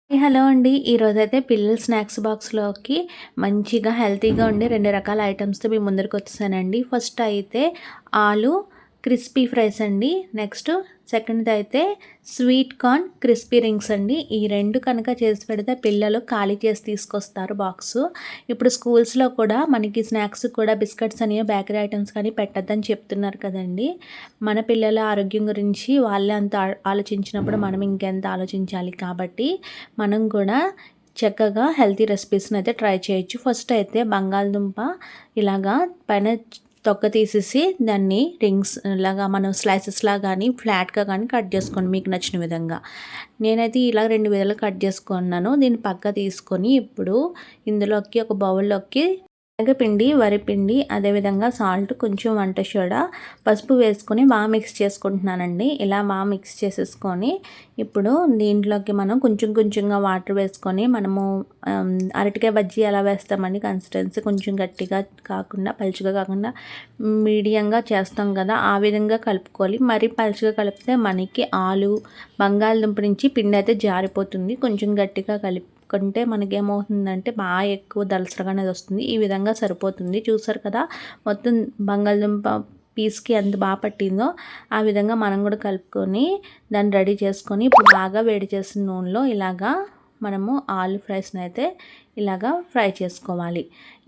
Hello అండి. ఈరోజైతే పిల్లల స్నాక్స్ బాక్స్‌లోకి మంచిగా హెల్తీగా ఉండే 2 రకాల ఐటెమ్స్‌తో మీ ముందరికొచ్చేసానండి. ఫస్ట్ అయితే ఆలు క్రిస్పీ ఫ్రైస్ అండి. నెక్స్ట్ సెకండ్‌దయితే స్వీట్ కార్న్ క్రిస్పీ రింగ్స్ అండి. ఈ 2 కనుక చేసి పెడితే పిల్లలు ఖాళీ చేసి తీసుకొస్తారు బాక్సు. ఇప్పుడు స్కూల్స్‌లో కూడా మనకి స్నాక్స్ కూడా బిస్కెట్స్ అని, బేకరీ ఐటెమ్స్ కానీ పెట్టొద్దని చెప్తున్నారు కదండీ! మన పిల్లల ఆరోగ్యం గురించి వాళ్ళే అంత ఆలోచించినప్పుడు మనం ఇంకెంత ఆలోచించాలి కాబట్టి మనం కూడా చక్కగా హెల్తీ రెసిపీస్‌నైతే ట్రై చేయొచ్చు. ఫస్ట్ అయితే బంగాళదుంప ఇలాగా పైన తొక్క తీసేసి దాన్ని రింగ్స్ లాగా మనం స్లైసెస్‌లా గానీ, ఫ్లాట్‌గా గానీ కట్ చేసుకోండి మీకు నచ్చిన విధంగా. నేనైతే ఇలా 2 విధాలుగా కట్ చేసుకున్నాను. దీన్ని పక్క తీసుకొని ఇప్పుడు ఇందులోకి ఒక బౌల్‌లోకి శనగపిండి, వరిపిండి, అదేవిధంగా సాల్ట్, కొంచెం వంట సోడా, పసుపు వేసుకొని బాగా మిక్స్ చేసుకుంటున్నానండి. ఇలా బాగా మిక్స్ చేసేసుకొని ఇప్పుడు దీంట్లోకి మనం కొంచెం కొంచెంగా వాటర్ వేసుకొని మనము అరటికాయ బజ్జీ ఎలా వేస్తామండి కన్సిస్టెన్సీ కొంచెం గట్టిగా కాకుండా, పలుచగా కాకుండా మీడియంగా చేస్తాం కదా! ఆ విధంగా కలుపుకోవాలి. మరీ పలుచగా కలిపితే మనకి బంగాళదుంప నుంచి పిండి అయితే జారిపోతుంది. కొంచెం గట్టిగా కంటే మనకేమవుతుందంటే బాగా ఎక్కువ దలసరగా అనేది వస్తుంది. ఈ విధంగా సరిపోతుంది. చూసారు కదా! మొత్తం బంగాళదుంప పీస్‌కి ఎంత బాగా పట్టిందో ఆ విధంగా మనం కూడా కలుపుకొని దాన్ని రెడీ చేసుకొని ఇప్పుడు బాగా వేడి చేసిన నూనెలో ఇలాగా మనము ఆలు ఫ్రైస్‌నైతే ఇలాగా ఫ్రై చేసుకోవాలి.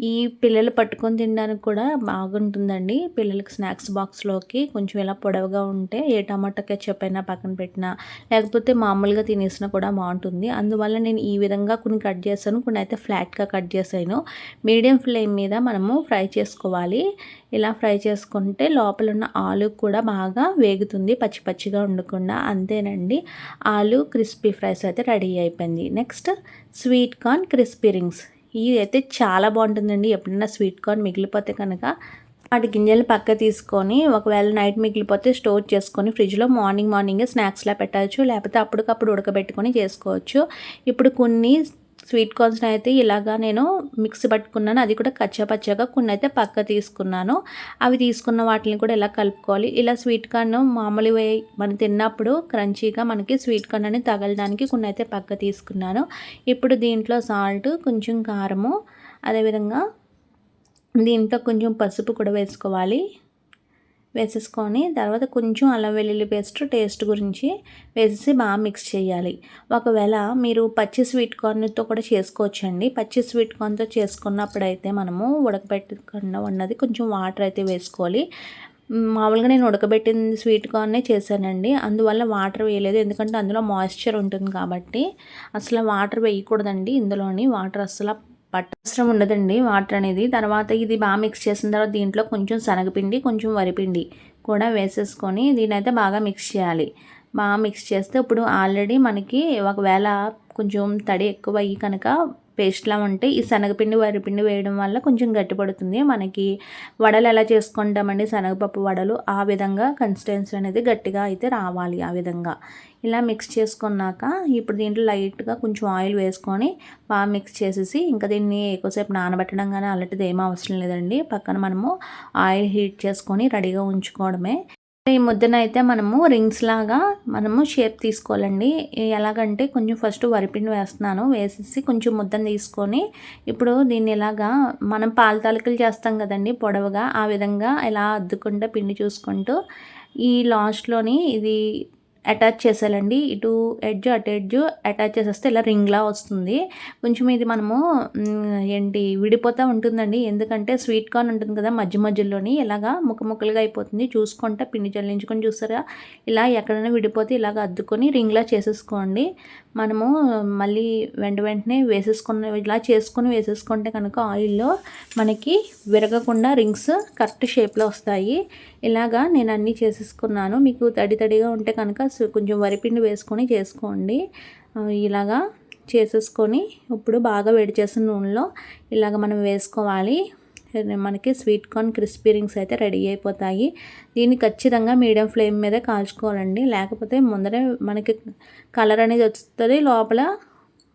ఈ పిల్లలు పట్టుకొని తినడానికి కూడా బాగుంటుందండి. పిల్లలకి స్నాక్స్ బాక్స్‌లోకి కొంచెం ఇలా పొడవుగా ఉంటే ఏ టమాటా కెచప్ అయినా పక్కన పెట్టినా, లేకపోతే మామూలుగా తినేసినా కూడా బాగుంటుంది. అందువల్ల నేను ఈ విధంగా కొన్ని కట్ చేశాను. కొన్ని అయితే ఫ్లాట్‌గా కట్ చేశాను. మీడియం ఫ్లేమ్ మీద మనము ఫ్రై చేసుకోవాలి. ఇలా ఫ్రై చేసుకుంటే లోపల ఉన్న ఆలు కూడా బాగా వేగుతుంది. పచ్చి పచ్చిగా ఉండకుండా. అంతేనండి. ఆలు క్రిస్పీ ఫ్రైస్ అయితే రెడీ అయిపోయింది. Next sweet corn crispy rings. ఇది అయితే చాలా బాగుంటుందండి. ఎప్పుడైనా స్వీట్ కార్న్ మిగిలిపోతే కనుక వాటి గింజలు పక్క తీసుకొని ఒకవేళ నైట్ మిగిలిపోతే స్టోర్ చేసుకొని ఫ్రిడ్జ్లో మార్నింగే స్నాక్స్లా పెట్టచ్చు. లేకపోతే అప్పటికప్పుడు ఉడకబెట్టుకొని చేసుకోవచ్చు. ఇప్పుడు కొన్ని స్వీట్ కార్న్స్‌ని అయితే ఇలాగా నేను మిక్సీ పట్టుకున్నాను. అది కూడా కచ్చా పచ్చాగా కొన్ని అయితే పక్క తీసుకున్నాను. అవి తీసుకున్న వాటిని కూడా ఇలా కలుపుకోవాలి. ఇలా స్వీట్ కార్న్ మామూలుగా మనం తిన్నప్పుడు క్రంచీగా మనకి స్వీట్ కార్న్ అని తగలడానికి కొన్ని అయితే పక్క తీసుకున్నాను. ఇప్పుడు దీంట్లో సాల్ట్, కొంచెం కారము, అదేవిధంగా దీంట్లో కొంచెం పసుపు కూడా వేసుకోవాలి. వేసేసుకొని తర్వాత కొంచెం అల్లం వెల్లుల్లి పేస్ట్ టేస్ట్ గురించి వేసేసి బాగా మిక్స్ చేయాలి. ఒకవేళ మీరు పచ్చి స్వీట్ కార్న్‌తో కూడా చేసుకోవచ్చండి. పచ్చి స్వీట్ కార్న్‌తో చేసుకున్నప్పుడైతే మనము ఉడకబెట్టకుండా ఉన్నది కొంచెం వాటర్ అయితే వేసుకోవాలి. మామూలుగా నేను ఉడకబెట్టిన స్వీట్ కార్నే చేశానండి. అందువల్ల వాటర్ వేయలేదు. ఎందుకంటే అందులో మాయిశ్చర్ ఉంటుంది కాబట్టి. అసలు వాటర్ వేయకూడదండి ఇందులోని. వాటర్ అస్సల అవసరం ఉండదండి వాటర్ అనేది. తర్వాత ఇది బాగా మిక్స్ చేసిన తర్వాత దీంట్లో కొంచెం శనగపిండి, కొంచెం వరిపిండి కూడా వేసేసుకొని దీన్నైతే బాగా మిక్స్ చేయాలి. బాగా మిక్స్ చేస్తే ఇప్పుడు ఆల్రెడీ మనకి ఒకవేళ కొంచెం తడి ఎక్కువయ్యి కనుక పేస్ట్లా ఉంటే ఈ శనగపిండి, వరిపిండి వేయడం వల్ల కొంచెం గట్టిపడుతుంది. మనకి వడలు ఎలా చేసుకుంటామండి శనగపప్పు వడలు, ఆ విధంగా కన్సిస్టెన్సీ అనేది గట్టిగా అయితే రావాలి. ఆ విధంగా ఇలా మిక్స్ చేసుకున్నాక ఇప్పుడు దీంట్లో లైట్గా కొంచెం ఆయిల్ వేసుకొని బాగా మిక్స్ చేసేసి ఇంకా దీన్ని ఎక్కువసేపు నానబెట్టడం కానీ అలాంటిది ఏమీ అవసరం లేదండి. పక్కన మనము ఆయిల్ హీట్ చేసుకొని రెడీగా ఉంచుకోవడమే. ఈ ముద్దనైతే మనము రింగ్స్ లాగా మనము షేప్ తీసుకోవాలండి. ఎలాగంటే కొంచెం ఫస్ట్ వరిపిండి వేస్తున్నాను. వేసేసి కొంచెం ముద్దను తీసుకొని ఇప్పుడు దీన్ని ఇలాగా మనం పాల తాలికలు చేస్తాం కదండి పొడవుగా, ఆ విధంగా ఇలా అద్దుకుంటూ పిండి చూసుకుంటూ ఈ లాస్ట్లోని ఇది అటాచ్ చేసేయాలండి. ఇటు ఎడ్జ్ అటు ఎడ్జ్ అటాచ్ చేసేస్తే ఇలా రింగ్లా వస్తుంది. కొంచెం ఇది మనము విడిపోతూ ఉంటుందండి. ఎందుకంటే స్వీట్ కార్న్ ఉంటుంది కదా మధ్యలోని ఇలాగా ముక్కలుగా అయిపోతుంది. చూసుకుంటే పిండి జల్లించుకొని చూసారా ఇలా ఎక్కడైనా విడిపోతే ఇలాగ అద్దుకొని రింగ్లా చేసేసుకోండి. మనము మళ్ళీ వెంటనే ఇలా చేసుకొని వేసేసుకుంటే కనుక ఆయిల్లో మనకి విరగకుండా రింగ్స్ కరెక్ట్ షేప్లో వస్తాయి. ఇలాగా నేను అన్నీ చేసేసుకున్నాను. మీకు తడిగా ఉంటే కనుక కొంచెం వరిపిండి వేసుకొని చేసుకోండి. ఇలాగా చేసేసుకొని ఇప్పుడు బాగా వేడి చేసిన నూనెలో ఇలాగ మనం వేసుకోవాలి. మనకి స్వీట్ కార్న్ క్రిస్పీ రింగ్స్ అయితే రెడీ అయిపోతాయి. దీన్ని ఖచ్చితంగా మీడియం ఫ్లేమ్ మీదే కాల్చుకోవాలండి. లేకపోతే ముందరే మనకి కలర్ అనేది వస్తుంది, లోపల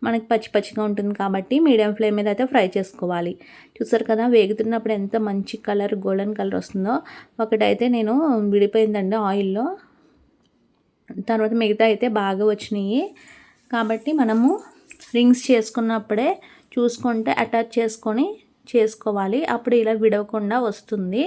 మనకి పచ్చిగా ఉంటుంది కాబట్టి మీడియం ఫ్లేమ్ మీద అయితే ఫ్రై చేసుకోవాలి. చూసారు కదా వేగుతున్నప్పుడు ఎంత మంచి కలర్ గోల్డెన్ కలర్ వస్తుందో. ఒకటైతే నేను విడిపోయిందండి ఆయిల్లో, తర్వాత మిగతా అయితే బాగా వచ్చినాయి. కాబట్టి మనము రింగ్స్ చేసుకున్నప్పుడే చూసుకుంటే అటాచ్ చేసుకొని చేసుకోవాలి. అప్పుడు ఇలా విడవకుండా వస్తుంది.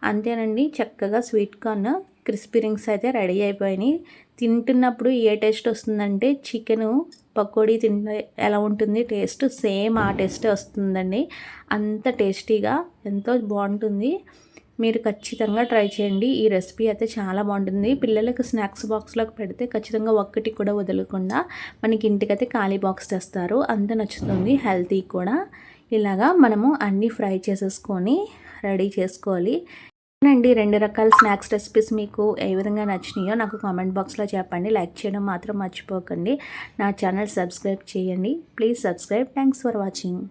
అంతేనండి, చక్కగా స్వీట్ కార్న్ క్రిస్పీ రింగ్స్ అయితే రెడీ అయిపోయినాయి. తింటున్నప్పుడు ఏ టేస్ట్ వస్తుందంటే చికెను పకోడీ తింటే ఎలా ఉంటుంది టేస్ట్, సేమ్ ఆ టేస్టే వస్తుందండి. అంత టేస్టీగా ఎంతో బాగుంటుంది. మీరు ఖచ్చితంగా ట్రై చేయండి. ఈ రెసిపీ అయితే చాలా బాగుంటుంది. పిల్లలకు స్నాక్స్ బాక్స్లోకి పెడితే ఖచ్చితంగా ఒక్కటి కూడా వదలకుండా మనకి ఇంటికైతే ఖాళీ బాక్స్ తెస్తారు. అంత నచ్చుతుంది, హెల్తీ కూడా. ఇలాగా మనము అన్నీ ఫ్రై చేసేసుకొని రెడీ చేసుకోవాలి. అండి, 2 రకాల స్నాక్స్ రెసిపీస్ మీకు ఏ విధంగా నచ్చినాయో నాకు కామెంట్ బాక్స్లో చెప్పండి. లైక్ చేయడం మాత్రం మర్చిపోకండి. నా ఛానల్ సబ్స్క్రైబ్ చేయండి. Please subscribe. Thanks for watching.